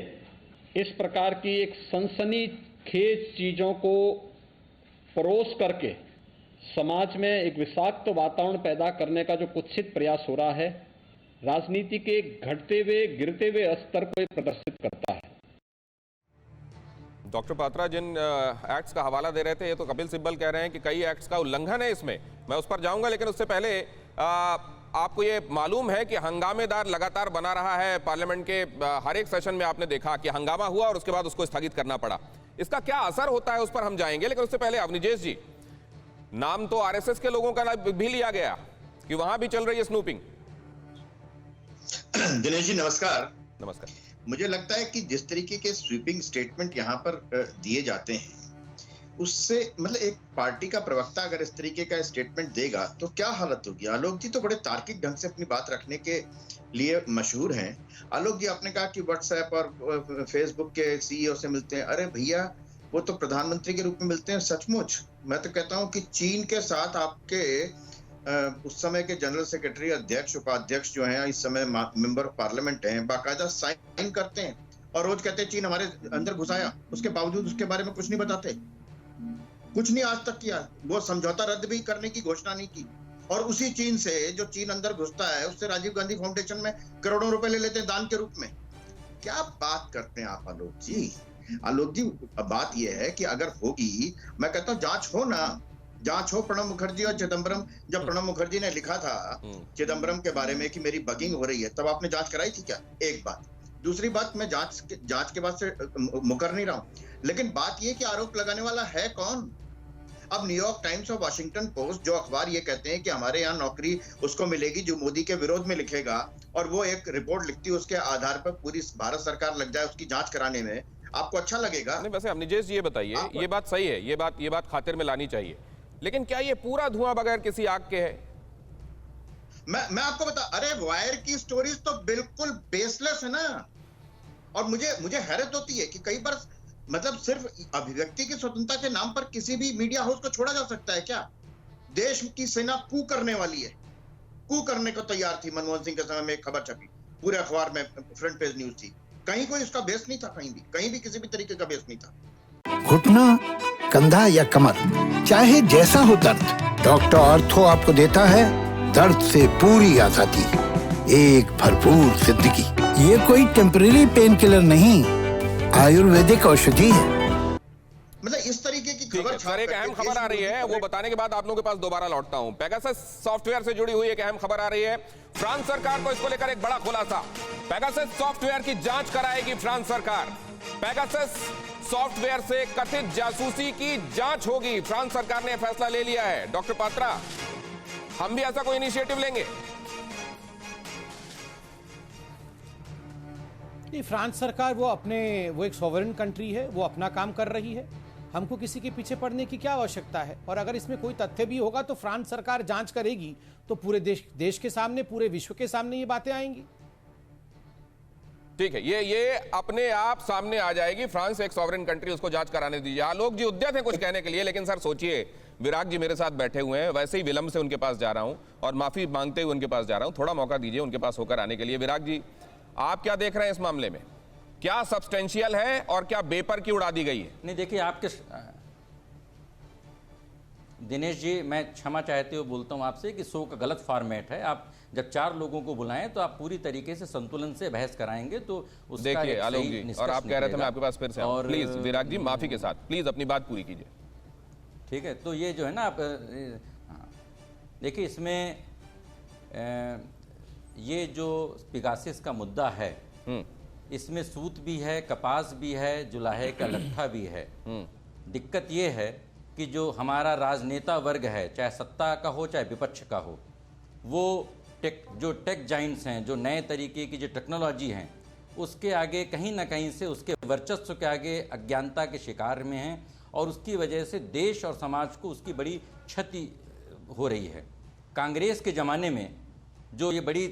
इस प्रकार की एक सनसनीखेज चीजों को परोस करके समाज में एक विषाक्त वातावरण पैदा करने का जो कुत्सित प्रयास हो रहा है, राजनीति के घटते हुए गिरते हुए स्तर को प्रदर्शित करता है। डॉक्टर पात्रा जिन एक्ट्स का हवाला दे रहे थे, ये तो कपिल सिब्बल कह रहे हैं कि कई एक्ट्स का उल्लंघन है इसमें, मैं उस पर जाऊंगा, लेकिन उससे पहले आपको ये मालूम है कि हंगामेदार लगातार बना रहा है पार्लियामेंट के हर एक सेशन में। आपने देखा कि हंगामा हुआ और उसके बाद उसको स्थगित करना पड़ा। इसका क्या असर होता है उस पर हम जाएंगे, लेकिन उससे पहले अवनिजेश जी, नाम तो आरएसएस के लोगों का भी लिया गया कि वहां भी चल रही है स्नूपिंग। दिनेश जी नमस्कार। नमस्कार। मुझे लगता है कि जिस तरीके के स्वीपिंग स्टेटमेंट यहाँ पर दिए जाते हैं, उससे मतलब एक पार्टी का प्रवक्ता अगर इस तरीके का स्टेटमेंट देगा तो क्या हालत होगी। आलोक जी तो बड़े तार्किक ढंग से अपनी बात रखने के लिए मशहूर हैं। आलोक जी आपने कहा कि व्हाट्सएप और फेसबुक के सीईओ से मिलते हैं। अरे भैया, वो तो प्रधानमंत्री के रूप में मिलते हैं। सचमुच मैं तो कहता हूँ कि चीन के साथ आपके उस समय के जनरल सेक्रेटरी, अध्यक्ष, उपाध्यक्ष जो हैं, इस समय मेंबर ऑफ पार्लियामेंट हैं, बाकायदा साइन करते हैं और रोज कहते हैं चीन हमारे अंदर घुसाया, उसके बावजूद उसके बारे में कुछ नहीं बताते, कुछ नहीं आज तक किया। वो समझौता रद्द भी करने की घोषणा नहीं की। और उसी चीन से, जो चीन अंदर घुसता है, उससे राजीव गांधी फाउंडेशन में करोड़ों रुपए ले लेते हैं दान के रूप में। क्या बात करते हैं आप आलोक जी। आलोक जी बात यह है कि अगर होगी, मैं कहता हूँ जांच हो ना, जांच हो। प्रणब मुखर्जी और चिदम्बरम, जब प्रणब मुखर्जी ने लिखा था चिदम्बरम के बारे में कि मेरी बगिंग हो रही है, तब आपने जांच कराई थी क्या? एक बात। दूसरी बात, मैं जांच के बाद से मुकर नहीं रहा हूं, लेकिन बात यह कि आरोप लगाने वाला है कौन? अब न्यूयॉर्क टाइम्स और वॉशिंगटन पोस्ट, जो अखबार ये कहते हैं कि हमारे यहाँ नौकरी उसको मिलेगी जो मोदी के विरोध में लिखेगा, और वो एक रिपोर्ट लिखती है, उसके आधार पर पूरी भारत सरकार लग जाए उसकी जांच कराने में, आपको अच्छा लगेगा? नहीं, वैसे अवनिजेश जी ये बताइए, ये बात सही है, ये बात खातिर में लानी चाहिए, लेकिन क्या ये पूरा धुआं बगैर किसी आग के है? मैं आपको बता, अरे वायर की स्टोरीज तो बिल्कुल बेसलेस है ना। और मुझे हैरत होती है कि कई बार मतलब सिर्फ अभिव्यक्ति की स्वतंत्रता के नाम पर किसी भी मीडिया हाउस को छोड़ा जा सकता है क्या? देश की सेना कू करने वाली है, कू करने को तैयार थी। मनमोहन सिंह के समय में एक खबर छपी, पूरे अखबार में फ्रंट पेज न्यूज थी, कहीं कोई उसका बेस नहीं था, कहीं भी किसी भी तरीके का बेस नहीं था। घुटना, कंधा या कमर, चाहे जैसा हो दर्द, डॉक्टर ऑर्थो आपको देता है दर्द से पूरी आजादी, एक भरपूर जिंदगी। ये कोई टेम्परेरी पेन किलर नहीं, आयुर्वेदिक औषधि है। मतलब इस तरीके की खबर सर, एक अहम खबर आ रही है, वो बताने के बाद आप लोगों के पास दोबारा लौटता हूं। पेगासस सॉफ्टवेयर से जुड़ी हुई एक अहम खबर आ रही है। फ्रांस सरकार को इसको लेकर एक बड़ा खुलासा। पेगासस सॉफ्टवेयर की जांच कराएगी फ्रांस सरकार। पेगासस सॉफ्टवेयर से कथित जासूसी की जांच होगी। फ्रांस सरकार ने फैसला ले लिया है। डॉक्टर पात्रा, हम भी ऐसा कोई इनिशिएटिव लेंगे? नहीं, फ्रांस सरकार वो एक सॉवरेन कंट्री है, वो अपना काम कर रही है। हमको किसी के पीछे पड़ने की क्या आवश्यकता है? और अगर इसमें कोई तथ्य भी होगा तो फ्रांस सरकार जांच करेगी, तो पूरे देश के सामने, पूरे विश्व के सामने ये बातें आएंगी। ठीक है, ये अपने आप सामने आ जाएगी। फ्रांस एक सॉवरेन कंट्री, उसको जांच कराने दीजिए। आलोक जी उद्यत है कुछ कहने के लिए, लेकिन सर सोचिए, विराग जी मेरे साथ बैठे हुए हैं, वैसे ही विलंब से उनके पास जा रहा हूं और माफी मांगते हुए उनके पास जा रहा हूं। थोड़ा मौका दीजिए उनके पास होकर आने के लिए। विराग जी, आप क्या देख रहे हैं इस मामले में? क्या सब्सटेंशियल है और क्या बेपर की उड़ा दी गई है? नहीं, देखिए, आपके दिनेश जी, मैं क्षमा चाहते हुए बोलता हूं आपसे कि शो का गलत फॉर्मेट है। आप जब 4 लोगों को बुलाएं तो आप पूरी तरीके से संतुलन से बहस कराएंगे तो उसका देखिए एक आलोक सही जी, और आप कह रहे थे मैं आपके पास फिर से आऊं। और प्लीज विराग जी, माफी के साथ प्लीज अपनी बात पूरी कीजिए। ठीक है, तो ये जो है ना आप देखिए इसमें ये जो पिगासिस का मुद्दा है इसमें सूत भी है, कपास भी है, जुलाहे का लट्ठा भी है। दिक्कत ये है कि जो हमारा राजनेता वर्ग है, चाहे सत्ता का हो चाहे विपक्ष का हो, वो जो टेक जाइंट्स हैं, जो नए तरीके की जो टेक्नोलॉजी हैं, उसके आगे कहीं ना कहीं से उसके वर्चस्व के आगे अज्ञानता के शिकार में हैं और उसकी वजह से देश और समाज को उसकी बड़ी क्षति हो रही है। कांग्रेस के ज़माने में जो ये बड़ी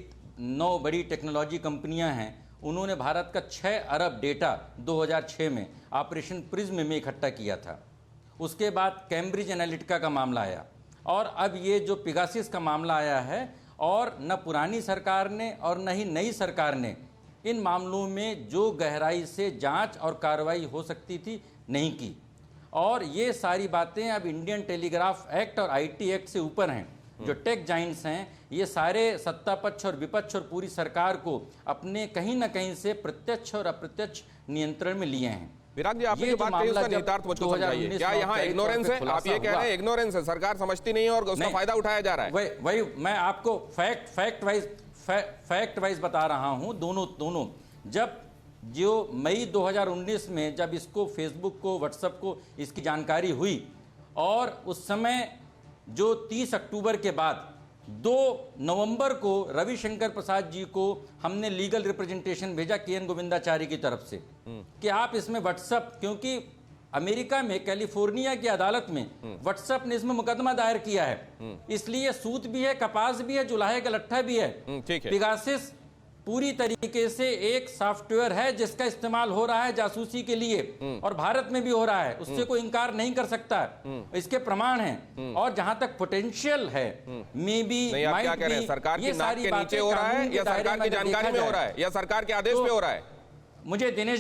टेक्नोलॉजी कंपनियां हैं, उन्होंने भारत का 6 अरब डेटा 2006 में ऑपरेशन प्रिज्म में इकट्ठा किया था। उसके बाद कैम्ब्रिज एनालिटिका का मामला आया और अब ये जो पिगासिस का मामला आया है, और न पुरानी सरकार ने और न ही नई सरकार ने इन मामलों में जो गहराई से जांच और कार्रवाई हो सकती थी नहीं की। और ये सारी बातें अब इंडियन टेलीग्राफ एक्ट और आईटी एक्ट से ऊपर हैं। जो टेक जाइंट्स हैं, ये सारे सत्ता पक्ष और विपक्ष और पूरी सरकार को अपने कहीं ना कहीं से प्रत्यक्ष और अप्रत्यक्ष नियंत्रण में लिए हैं। विराग जी, आपने जो बात कही उसका निहितार्थ मुझको समझाइए। क्या यहाँ इग्नोरेंस है? आप ये कह रहे हैं इग्नोरेंस है, सरकार समझती नहीं है और उसका फायदा उठाया जा रहा है। वही मैं आपको फैक्ट वाइज बता रहा हूँ। दोनों जब जो मई 2019 में जब इसको फेसबुक को, व्हाट्सएप को इसकी जानकारी हुई और उस समय जो 30 अक्टूबर के बाद 2 नवंबर को रविशंकर प्रसाद जी को हमने लीगल रिप्रेजेंटेशन भेजा KN गोविंदाचारी की तरफ से कि आप इसमें व्हाट्सएप, क्योंकि अमेरिका में कैलिफोर्निया की अदालत में व्हाट्सएप ने इसमें मुकदमा दायर किया है, इसलिए सूत भी है, कपास भी है, जुलाहे का लट्ठा भी है। पिगासिस पूरी तरीके से एक सॉफ्टवेयर है जिसका इस्तेमाल हो रहा है जासूसी के लिए और भारत में भी हो रहा है, उससे कोई इनकार नहीं कर सकता। इसके प्रमाण हैं और जहां तक पोटेंशियल है मे बी आप क्या कह रहे हैं, सरकार की नाक के नीचे हो रहा है या सरकार की जानकारी में हो रहा है या सरकार के आदेश पे हो रहा है? मुझे दिनेश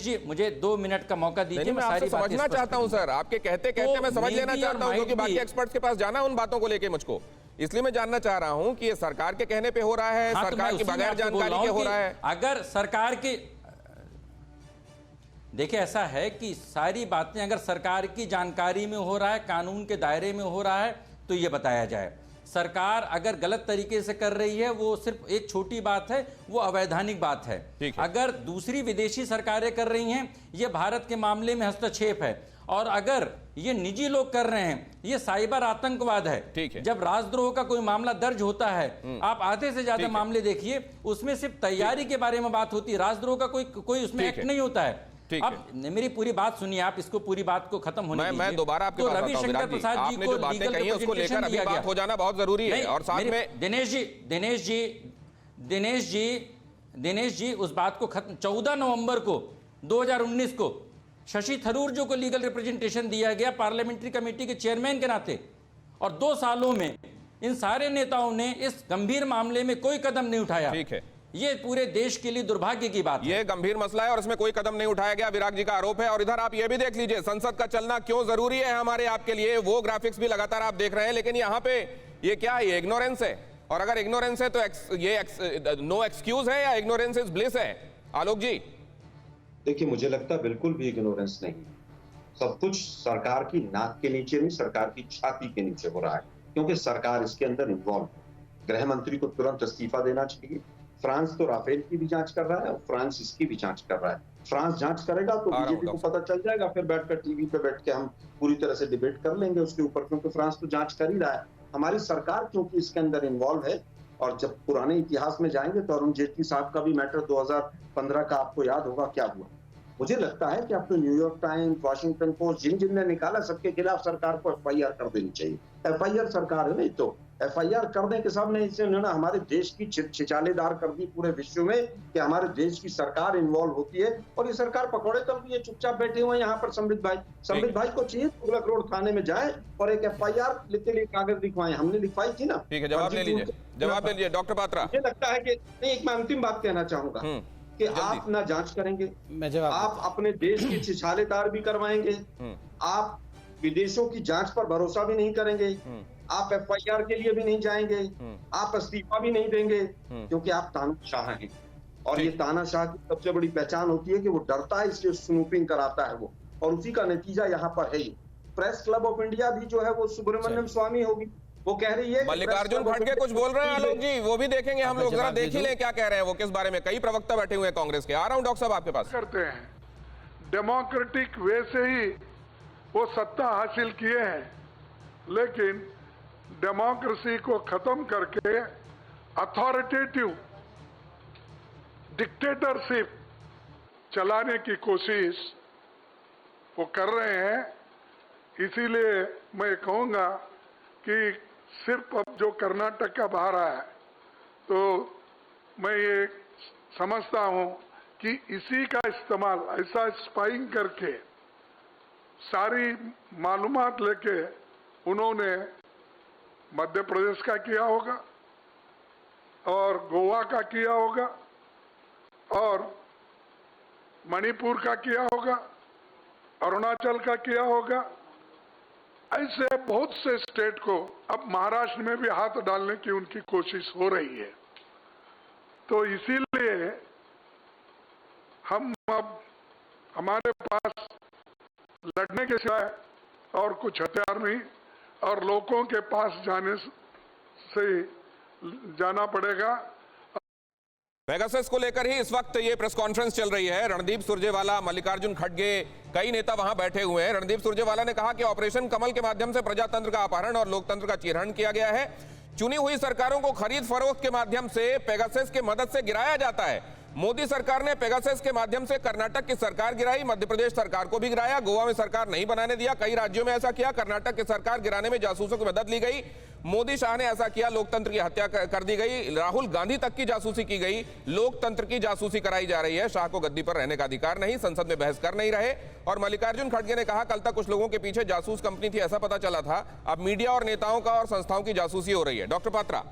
जी मुझे 2 मिनट का मौका दीजिए, मैं सारी समझना चाहता हूं सर। आपके कहते मैं समझ लेना चाहता हूं क्योंकि बाकी एक्सपर्ट्स के पास जाना उन बातों को लेके मुझको, इसलिए मैं जानना चाह रहा हूं कि ये सरकार के कहने पे हो रहा है, सरकार की बगैर जानकारी के हो रहा है। अगर सरकार की देखिए, ऐसा है कि सारी बातें अगर सरकार की जानकारी में हो रहा है, कानून के दायरे में हो रहा है, तो ये बताया जाए। सरकार अगर गलत तरीके से कर रही है, वो सिर्फ एक छोटी बात है, वो अवैधानिक बात है। अगर दूसरी विदेशी सरकारें कर रही हैं, ये भारत के मामले में हस्तक्षेप है। और अगर ये निजी लोग कर रहे हैं, ये साइबर आतंकवाद है। जब राजद्रोह का कोई मामला दर्ज होता है, आप आधे से ज्यादा मामले देखिए, उसमें सिर्फ तैयारी के बारे में बात होती है, राजद्रोह का कोई उसमें एक्ट नहीं होता है। अब मेरी पूरी बात सुनिए, आप इसको पूरी बात को खत्म होने दीजिए। मैं दोबारा आपके पास आता हूं। रविशंकर प्रसाद जी को लीगल कही उसको लेकर अभी बात हो जाना बहुत जरूरी है। और साथ में दिनेश जी उस बात को खत्म 14 नवंबर को 2019 को शशि थरूर जो को लीगल रिप्रेजेंटेशन दिया गया पार्लियामेंट्री कमेटी के चेयरमैन के नाते, और 2 सालों में इन सारे नेताओं ने इस गंभीर मामले में कोई कदम नहीं उठाया। ठीक है, ये पूरे देश के लिए दुर्भाग्य की बात है। ये गंभीर मसला है और इसमें कोई कदम नहीं उठाया गया, विराग जी का आरोप है। और इधर आप ये भी देख लीजिए, संसद का चलना क्यों जरूरी है हमारे आपके लिए, वो ग्राफिक्स भी लगातार आप देख रहे हैं। लेकिन यहाँ पे ये क्या है, ये इग्नोरेंस है। और अगर इग्नोरेंस है तो ये नो एक्सक्यूज है या इग्नोरेंस इज ब्लिस है? आलोक जी, देखिए, मुझे लगता है बिल्कुल भी इग्नोरेंस नहीं। सब कुछ सरकार की नाक के नीचे नहीं, सरकार की छाती के नीचे हो रहा है, क्योंकि सरकार इसके अंदर इन्वॉल्व है। गृह मंत्री को तुरंत इस्तीफा देना चाहिए। फ्रांस तो राफेल की भी जांच कर रहा है और फ्रांस इसकी भी जांच कर रहा है। फ्रांस जांच करेगा तो बीजेपी को पता चल जाएगा, फिर बैठकर टीवी पे बैठ के हम पूरी तरह से डिबेट कर लेंगे उसके ऊपर, क्योंकि फ्रांस तो जांच कर ही रहा है। हमारी सरकार क्योंकि इसके अंदर इन्वॉल्व है। और जब पुराने इतिहास में जाएंगे तो अरुण जेटली साहब का भी मैटर 2015 का आपको याद होगा क्या हुआ। मुझे लगता है कि अब तो न्यूयॉर्क टाइम्स, वॉशिंगटन पोस्ट, जिनने निकाला सबके खिलाफ सरकार को FIR कर देनी चाहिए। FIR सरकार है नहीं तो FIR करने के सामने इससे उन्होंने हमारे देश की छिछालेदार कर दी पूरे विश्व में कि हमारे देश की सरकार इन्वॉल्व होती है। और ये सरकार पकौड़े तल रही है, चुपचाप बैठे हुए हैं यहाँ पर संबित भाई को चाहिए तुगलक रोड थाने में जाए और एक FIR लिखते लिए कागज लिखवाएं। हमने लिखवाई थी ना। ठीक है, जवाब ले लीजिए डॉक्टर पात्रा। मुझे लगता है कि नहीं, एक मैं अंतिम बात कहना चाहूंगा कि आप ना जांच करेंगे, आप अपने देश की छिछालेदार भी करवाएंगे, आप विदेशों की जांच पर भरोसा भी नहीं करेंगे, आप FIR के लिए भी नहीं जाएंगे, आप इस्तीफा भी नहीं देंगे, क्योंकि आप तानाशाह हैं। और ये तानाशाह की सबसे बड़ी पहचान होती है कि वो डरता है, इसलिए स्नूपिंग कराता है वो। और उसी का नतीजा यहाँ पर है। प्रेस क्लब ऑफ इंडिया भी जो है वो सुब्रमण्यम स्वामी होगी, वो कह रही है मल्लिकार्जुन खड़गे कुछ बोल रहे हैं आलोक जी, वो भी देखेंगे हम लोग, जरा देख ही लें क्या कह रहे हैं वो, किस बारे में। कई प्रवक्ता बैठे हुए हैं कांग्रेस के। आ रहा हूं डॉक्टर साहब आपके पास। करते हैं डेमोक्रेटिक वे से ही वो सत्ता हासिल किए हैं, लेकिन डेमोक्रेसी को खत्म करके अथॉरिटेटिव डिक्टेटरशिप चलाने की कोशिश वो कर रहे हैं। इसीलिए मैं कहूंगा कि सिर्फ अब जो कर्नाटक का बाहर आया है, तो मैं ये समझता हूं कि इसी का इस्तेमाल ऐसा स्पाइंग करके सारी मालूमात लेके उन्होंने मध्य प्रदेश का किया होगा और गोवा का किया होगा और मणिपुर का किया होगा, अरुणाचल का किया होगा। ऐसे बहुत से स्टेट को अब महाराष्ट्र में भी हाथ डालने की उनकी कोशिश हो रही है। तो इसीलिए हम अब हमारे पास लड़ने के सिवाय और कुछ हथियार नहीं, और लोगों के पास जाना पड़ेगा। पेगासस को लेकर ही इस वक्त ये प्रेस कॉन्फ्रेंस चल रही है। रणदीप सुरजेवाला, मल्लिकार्जुन खड़गे, कई नेता वहां बैठे हुए हैं। रणदीप सुरजेवाला ने कहा कि ऑपरेशन कमल के माध्यम से प्रजातंत्र का अपहरण और लोकतंत्र का चीरहरण किया गया है। चुनी हुई सरकारों को खरीद फरोख्त के माध्यम से पेगासस की मदद से गिराया जाता है। मोदी सरकार ने पेगासस के माध्यम से कर्नाटक की सरकार गिराई, मध्य प्रदेश सरकार को भी गिराया, गोवा में सरकार नहीं बनाने दिया, कई राज्यों में ऐसा किया। कर्नाटक की सरकार गिराने में जासूसों की मदद ली गई। मोदी शाह ने ऐसा किया, लोकतंत्र की हत्या कर दी गई। राहुल गांधी तक की जासूसी की गई, लोकतंत्र की जासूसी कराई जा रही है। शाह को गद्दी पर रहने का अधिकार नहीं, संसद में बहस कर नहीं रहे। और मल्लिकार्जुन खड़गे ने कहा कल तक कुछ लोगों के पीछे जासूस कंपनी थी, ऐसा पता चला था, अब मीडिया और नेताओं का और संस्थाओं की जासूसी हो रही है। डॉक्टर पात्रा।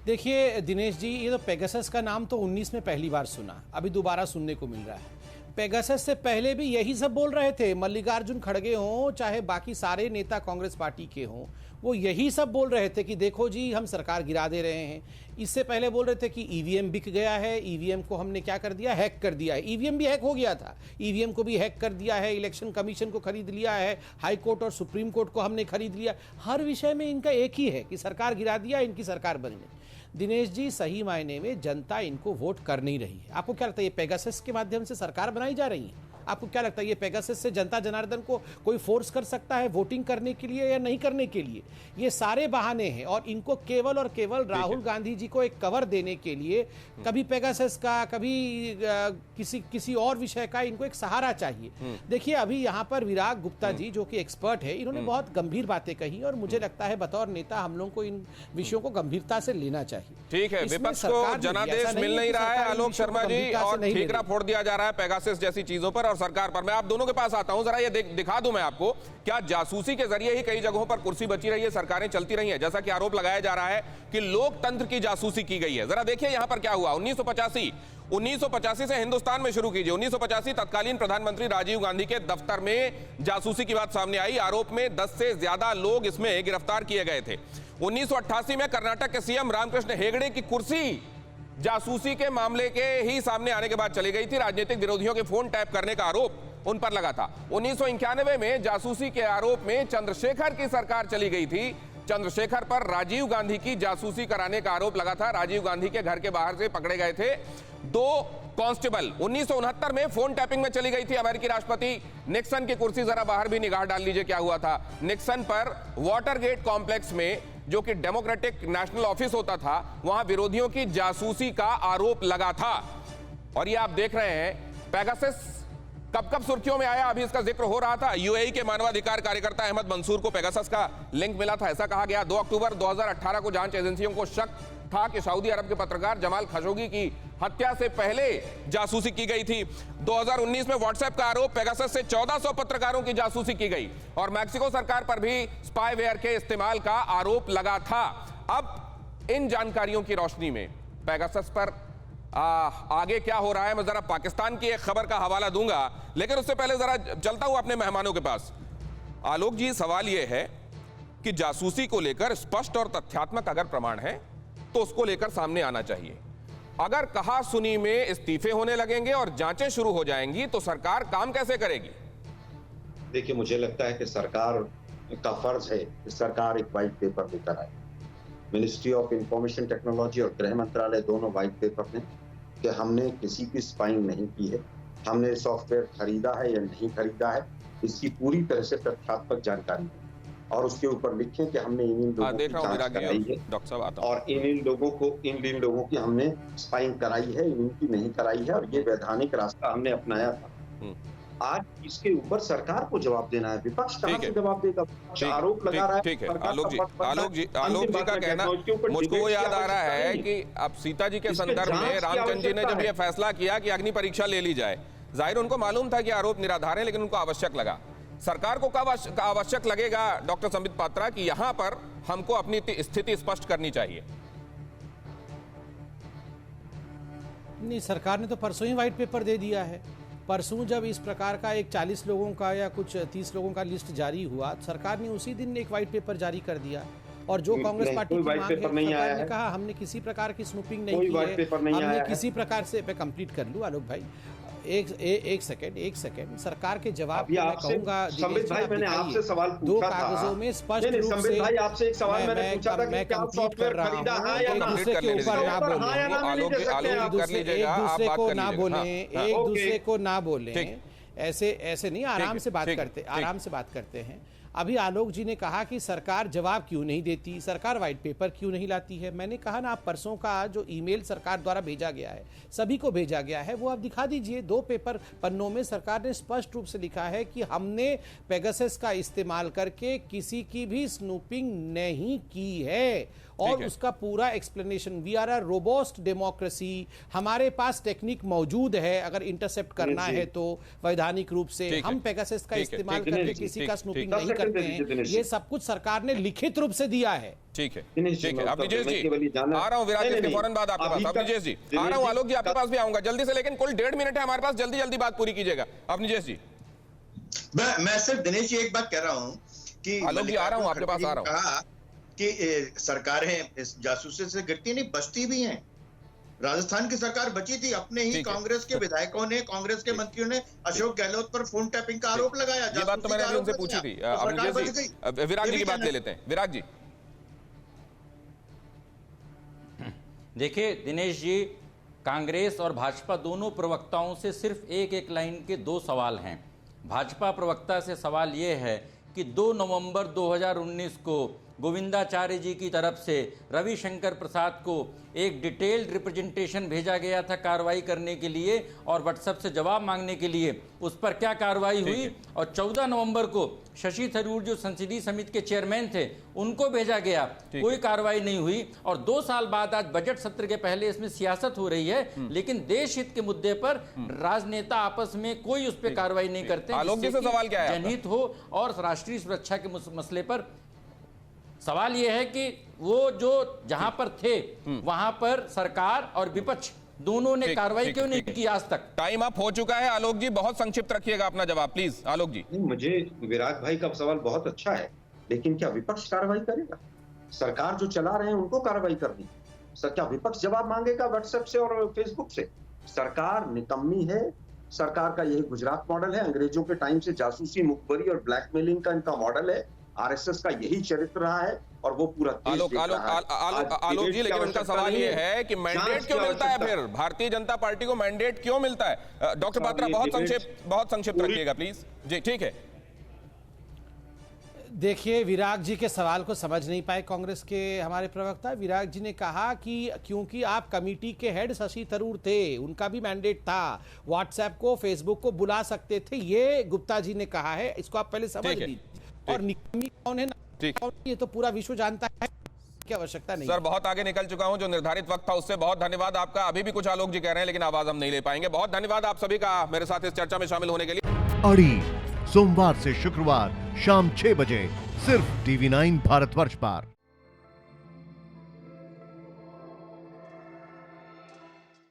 देखिए दिनेश जी, ये तो पेगासस का नाम तो 19 में पहली बार सुना, अभी दोबारा सुनने को मिल रहा है। पेगासस से पहले भी यही सब बोल रहे थे, मल्लिकार्जुन खड़गे हों चाहे बाकी सारे नेता कांग्रेस पार्टी के हों, वो यही सब बोल रहे थे कि देखो जी हम सरकार गिरा दे रहे हैं। इससे पहले बोल रहे थे कि ईवीएम बिक गया है, ईवीएम को हमने क्या कर दिया, हैक कर दिया है। ईवीएम भी हैक हो गया था, ईवीएम को भी हैक कर दिया है, इलेक्शन कमीशन को खरीद लिया है, हाई कोर्ट और सुप्रीम कोर्ट को हमने खरीद लिया। हर विषय में इनका एक ही है कि सरकार गिरा दिया, इनकी सरकार बन गई। दिनेश जी, सही मायने में जनता इनको वोट कर नहीं रही है। आपको क्या लगता है ये पेगासस के माध्यम से सरकार बनाई जा रही है? आपको क्या लगता है ये पेगासस से जनता जनार्दन को कोई फोर्स कर सकता है वोटिंग करने के लिए या नहीं करने के लिए? ये सारे बहाने हैं और इनको केवल और केवल राहुल गांधी जी को एक कवर देने के लिए कभी पेगासस का, कभी किसी और विषय का इनको एक सहारा चाहिए। देखिए अभी यहाँ पर विराग गुप्ता जी जो कि एक्सपर्ट है, इन्होंने बहुत गंभीर बातें कही और मुझे लगता है बतौर नेता हम लोग को इन विषयों को गंभीरता से लेना चाहिए। ठीक है, विपक्ष को जनादेश मिल नहीं रहा है आलोक शर्मा जी, और ठीकरा फोड़ दिया जा रहा है पेगासस जैसी चीजों पर और सरकार पर। मैं आप दोनों के पास आता हूं, जरा ये दिखा दूं मैं आपको, क्या जासूसी के जरिए ही कई जगहों पर कुर्सी बची रही है, सरकारें चलती रही हैं, जैसा कि आरोप लगाया जा रहा है कि लोकतंत्र की जासूसी की गई है। जरा देखिए यहां पर क्या हुआ। 1985 से हिंदुस्तान में शुरू कीजिए। 1985 तत्कालीन प्रधानमंत्री राजीव गांधी के दफ्तर में जासूसी की बात सामने आई। आरोप में 10 से ज्यादा लोग इसमें गिरफ्तार किए गए थे। 1988 में कर्नाटक के सीएम रामकृष्ण हेगड़े की कुर्सी जासूसी के मामले के ही सामने आने के बाद चली गई थी। राजनीतिक विरोधियों के फोन टैप करने का आरोप उन पर लगा था। 1991 में जासूसी के आरोप में चंद्रशेखर की सरकार चली गई थी। चंद्रशेखर पर राजीव गांधी की जासूसी कराने का आरोप लगा था। राजीव गांधी के घर के बाहर से पकड़े गए थे 2 कांस्टेबल। 1969 में फोन टैपिंग में चली गई थी अमेरिकी राष्ट्रपति निक्सन की कुर्सी। जरा बाहर भी निगाह डाल लीजिए क्या हुआ था। निक्सन पर वाटरगेट कॉम्प्लेक्स में, जो कि डेमोक्रेटिक नेशनल ऑफिस होता था, वहां विरोधियों की जासूसी का आरोप लगा था। और ये आप देख रहे हैं पेगासस कब सुर्खियों में आया, अभी इसका जिक्र हो रहा था। यूएई के मानवाधिकार कार्यकर्ता अहमद मंसूर को पेगासस का लिंक मिला था, ऐसा कहा गया। 2 अक्टूबर 2018 को जांच एजेंसियों को शक था कि सऊदी अरब के पत्रकार जमाल खशोगी की हत्या से पहले जासूसी की गई थी। 2019 में व्हाट्सएप का आरोप, पेगासस से 1400 पत्रकारों की जासूसी की गई और मैक्सिको सरकार पर भी स्पाईवेयर के इस्तेमाल का आरोप लगा था। अब इन जानकारियों की रोशनी में पेगासस पर आगे क्या हो रहा है, मैं जरा पाकिस्तान की एक खबर का हवाला दूंगा, लेकिन उससे पहले जरा चलता हूं अपने मेहमानों के पास। आलोक जी, सवाल यह है कि जासूसी को लेकर स्पष्ट और तथ्यात्मक अगर प्रमाण है तो उसको लेकर सामने आना चाहिए। अगर कहा सुनी में इस्तीफे होने लगेंगे और जांचें शुरू हो जाएंगी तो सरकार काम कैसे करेगी? देखिए, मुझे लगता है कि सरकार का फर्ज है कि सरकार एक व्हाइट पेपर लेकर आए। मिनिस्ट्री ऑफ इंफॉर्मेशन टेक्नोलॉजी और गृह मंत्रालय दोनों व्हाइट पेपर दें कि हमने किसी की स्पाइंग नहीं की है, हमने सॉफ्टवेयर खरीदा है या नहीं खरीदा है, इसकी पूरी तरह से तथ्यात्मक जानकारी है और उसके ऊपर लिखें कि हमने इन लोगों की जांच कराई है डॉक्टर साहब आता और इन लोगों की हमने स्पाइंग कराई है, इनकी नहीं कराई है और ये वैधानिक रास्ता हमने अपनाया था। आज इसके ऊपर सरकार को जवाब देना है, विपक्ष कहां से जवाब देगा? आरोप लगा रहा है। ठीक है, आलोक जी का कहना, मुझको वो याद आ रहा है कि अब सीता जी के संदर्भ में रामचंद्र जी ने जब ये फैसला किया कि अग्नि परीक्षा ले ली जाए, जाहिर उनको मालूम था कि आरोप निराधार है, लेकिन उनको आवश्यक लगा। सरकार को कब आवश्यक लगेगा डॉक्टर संबित पात्रा कि यहां पर हमको अपनी स्थिति स्पष्ट करनी चाहिए? नहीं, सरकार ने तो परसों ही व्हाइट पेपर दे दिया है। परसों जब इस प्रकार का एक 40 लोगों का या कुछ 30 लोगों का लिस्ट जारी हुआ, सरकार ने उसी दिन एक व्हाइट पेपर जारी कर दिया और जो कांग्रेस पार्टी की मांग है, सरकार ने कहा हमने किसी प्रकार की स्नूपिंग नहीं की है, हमने किसी प्रकार से, मैं कंप्लीट कर लूं आलोक भाई, एक सेकंड, सरकार के जवाब में मैं कहूंगा, संबित भाई, मैंने आपसे सवाल पूछा था, 2 कागजों में स्पष्ट रूप से, संबित भाई, आपसे एक सवाल मैंने पूछा था कि क्या सॉफ्टवेयर खरीदा है या एक दूसरे के ऊपर ना बोले, एक दूसरे को ना बोले, ऐसे नहीं, आराम से बात करते हैं। अभी आलोक जी ने कहा कि सरकार जवाब क्यों नहीं देती, सरकार व्हाइट पेपर क्यों नहीं लाती है। मैंने कहा ना, आप परसों का जो ईमेल सरकार द्वारा भेजा गया है, सभी को भेजा गया है, वो आप दिखा दीजिए। 2 पेपर पन्नों में सरकार ने स्पष्ट रूप से लिखा है कि हमने पेगासस का इस्तेमाल करके किसी की भी स्नूपिंग नहीं की है और उसका पूरा explanation, we are a robust democracy, हमारे पास टेक्निक मौजूद है, अगर इंटरसेप्ट करना है तो वैधानिक रूप से हम पेगासस का इस्तेमाल करके किसी का स्नूपिंग नहीं करते हैं। ये सब कुछ सरकार ने लिखित रूप से दिया है। ठीक है, अब निजेश जी आ रहा हूँ, विराज जी के फौरन बाद आपके पास। अब निजेश जी आ रहा हूँ, आलोक जी आपके पास भी आऊंगा जल्दी से, लेकिन कुल 1.5 मिनट है हमारे पास, जल्दी बात पूरी कीजिएगा। अब निजेश जी, मैं सिर्फ दिनेश जी एक बात कह रहा हूँ कि आलोक जी आ रहा हूँ, आपके पास आ रहा हूँ, कि सरकारें इस जासूसी से गिरती नहीं, बचती भी हैं। राजस्थान की सरकार बची थी, अपने ही कांग्रेस के विधायकों ने, कांग्रेस के मंत्रियों ने अशोक गहलोत पर फोन टैपिंग का आरोप लगाया। ये बात तो मैंने अभी उनसे पूछी थी। विराज जी की बात ले लेते हैं। विराज जी, देखिए दिनेश जी, कांग्रेस और भाजपा दोनों प्रवक्ताओं से सिर्फ एक लाइन के 2 सवाल हैं। भाजपा प्रवक्ता से सवाल ये है कि 2 नवंबर 2019 को गोविंदाचार्य जी की तरफ से रविशंकर प्रसाद को एक डिटेल्ड रिप्रेजेंटेशन भेजा गया था कार्रवाई करने के लिए और व्हाट्सएप से जवाब मांगने के लिए, उस पर क्या कार्रवाई हुई? और 14 नवंबर को शशि थरूर जो संसदीय समिति के चेयरमैन थे, उनको भेजा गया, कोई कार्रवाई नहीं हुई। और 2 साल बाद आज बजट सत्र के पहले इसमें सियासत हो रही है, लेकिन देश हित के मुद्दे पर राजनेता आपस में कोई उस पर कार्रवाई नहीं करते। आलोक जी से सवाल क्या है? जनहित हो और राष्ट्रीय सुरक्षा के मसले पर सवाल यह है कि वो जो जहां पर थे वहां पर सरकार और विपक्ष दोनों ने कार्रवाई क्यों नहीं की आज तक? टाइम अप हो चुका है आलोक जी, बहुत संक्षिप्त रखिएगा अपना जवाब प्लीज। आलोक जी, मुझे विराज भाई का सवाल बहुत अच्छा है, लेकिन क्या विपक्ष कार्रवाई करेगा? सरकार जो चला रहे हैं उनको कार्रवाई करनी। क्या विपक्ष जवाब मांगेगा व्हाट्सएप से और फेसबुक से? सरकार निकम्मी है, सरकार का यही गुजरात मॉडल है, अंग्रेजों के टाइम से जासूसी, मुखबरी और ब्लैकमेलिंग का इनका मॉडल है। आरएसएस का यही चरित्र रहा है और वो पूरा आलोक जी, लेकिन उनका सवाल ये है कि मैंडेट क्यों मिलता है फिर? भारतीय जनता पार्टी को मैंडेट क्यों मिलता है? डॉक्टर पात्रा बहुत संक्षिप्त रखिएगा प्लीज जी। ठीक है, देखिए, विराग जी के सवाल को समझ नहीं पाए कांग्रेस के हमारे प्रवक्ता। विराग जी ने कहा कि क्योंकि आप कमेटी के हेड शशि थरूर थे, उनका भी मैंडेट था, व्हाट्सएप को, फेसबुक को बुला सकते थे, ये गुप्ता जी ने कहा है। इसको आप पहले समझ लीजिए। और निकम्मी कौन है, ये तो पूरा विश्व जानता है, की आवश्यकता नहीं। सर, बहुत आगे निकल चुका हूं, जो निर्धारित वक्त था उससे। बहुत धन्यवाद आपका। अभी भी कुछ आलोक जी कह रहे हैं लेकिन आवाज हम नहीं ले पाएंगे। बहुत धन्यवाद आप सभी का मेरे साथ इस चर्चा में शामिल होने के लिए। अड़ी सोमवार से शुक्रवार शाम 6 बजे सिर्फ TV9 भारतवर्ष पर।